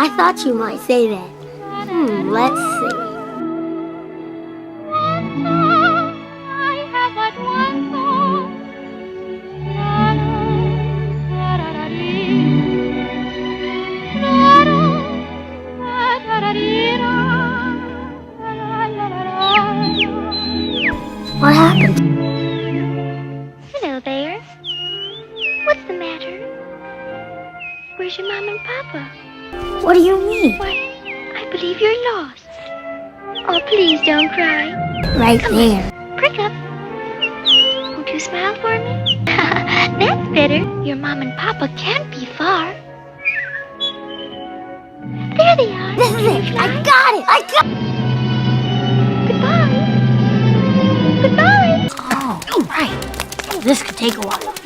I thought you might say that. Let's see. I have but one song. What happened? Hello there. What's the matter? Where's your mom and papa? What do you mean? Why, I believe you're lost. Oh, please don't cry. Right Come there. on, prick up. Won't you smile for me? That's better. Your mom and papa can't be far. There they are. This is it. I got it. Goodbye. Goodbye. Oh, right. This could take a while.